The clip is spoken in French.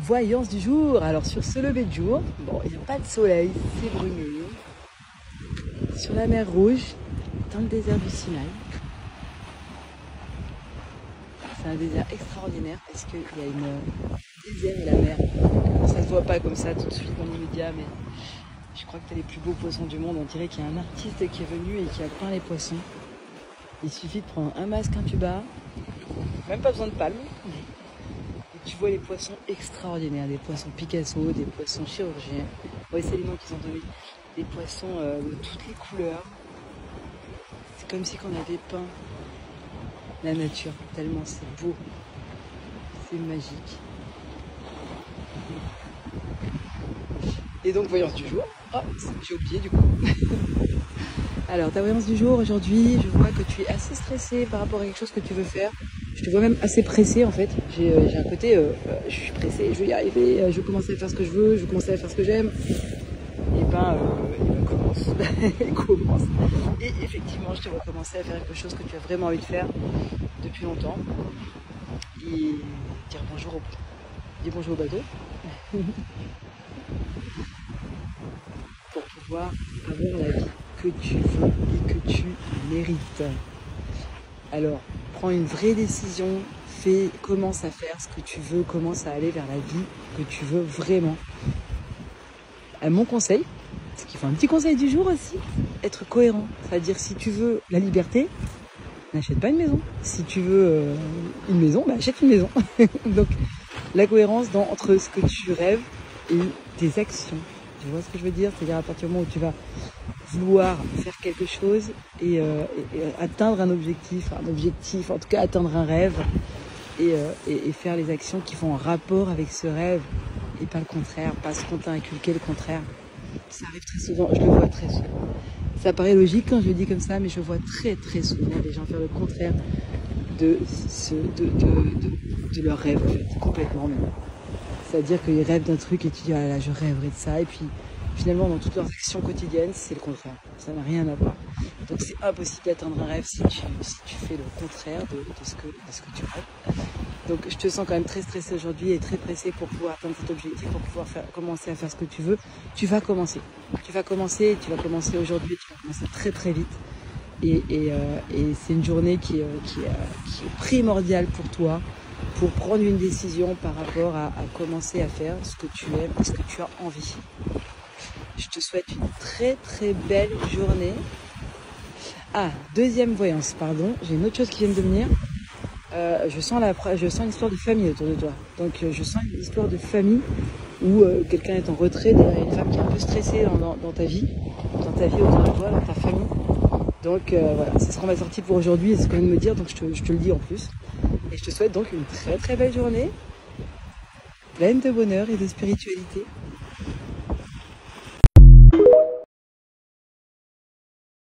voyance du jour. Alors sur ce lever de jour, bon, il n'y a pas de soleil, c'est brumeux. Sur la mer Rouge, dans le désert du Sinaï. C'est un désert extraordinaire parce qu'il y a une désert et la mer. Ça se voit pas comme ça tout de suite dans l'immédiat, mais je crois que tu as les plus beaux poissons du monde. On dirait qu'il y a un artiste qui est venu et qui a peint les poissons. Il suffit de prendre un masque, un tuba, même pas besoin de palme. Et tu vois les poissons extraordinaires, des poissons Picasso, des poissons chirurgiens. Ouais, c'est les noms qu'ils ont donné. Des poissons de toutes les couleurs. C'est comme si on avait peint la nature, tellement c'est beau. C'est magique. Et donc, voyance du jour. Oh, j'ai oublié du coup. Alors, ta voyance du jour, aujourd'hui, je vois que tu es assez stressée par rapport à quelque chose que tu veux faire. Je te vois même assez pressée en fait. J'ai un côté, je suis pressée, je veux y arriver, je veux commencer à faire ce que je veux, je veux commencer à faire ce que j'aime. Et ben, commence. Commence. Et effectivement, je te vois commencer à faire quelque chose que tu as vraiment envie de faire depuis longtemps. Et dire bonjour au bateau. Pour pouvoir avoir la vie que tu veux et que tu mérites. Alors, prends une vraie décision, commence à faire ce que tu veux, commence à aller vers la vie que tu veux vraiment. Mon conseil, parce qu'il faut un petit conseil du jour aussi, être cohérent. C'est-à-dire, si tu veux la liberté, n'achète pas une maison. Si tu veux une maison, achète une maison. Donc, la cohérence entre ce que tu rêves et tes actions. Tu vois ce que je veux dire? C'est-à-dire à partir du moment où tu vas vouloir faire quelque chose et atteindre un objectif, en tout cas atteindre un rêve et faire les actions qui font en rapport avec ce rêve et pas le contraire, pas ce qu'on t'a inculqué le contraire. Ça arrive très souvent, je le vois très souvent. Ça paraît logique quand je le dis comme ça, mais je vois très très souvent des gens faire le contraire de leur rêve, en fait, complètement même. C'est-à-dire qu'ils rêvent d'un truc et tu dis, ah là, je rêverais de ça. Et puis, finalement, dans toutes leurs actions quotidiennes, c'est le contraire. Ça n'a rien à voir. Donc, c'est impossible d'atteindre un rêve si tu fais le contraire de ce que tu rêves. Donc, je te sens quand même très stressée aujourd'hui et très pressée pour pouvoir atteindre cet objectif, pour pouvoir commencer à faire ce que tu veux. Tu vas commencer aujourd'hui, tu vas commencer très très vite. Et c'est une journée qui est primordiale pour toi, pour prendre une décision par rapport à commencer à faire ce que tu aimes et ce que tu as envie. Je te souhaite une très très belle journée. Ah, deuxième voyance, pardon, j'ai une autre chose qui vient de venir. Je sens une histoire de famille autour de toi. Donc je sens une histoire de famille où quelqu'un est en retrait, derrière une femme qui est un peu stressée dans ta vie autour de toi, dans ta famille. Donc voilà, c'est ce qu'on m'a sorti pour aujourd'hui et c'est ce qu'on vient de me dire, donc je te le dis en plus. Et je te souhaite donc une très très belle journée, pleine de bonheur et de spiritualité.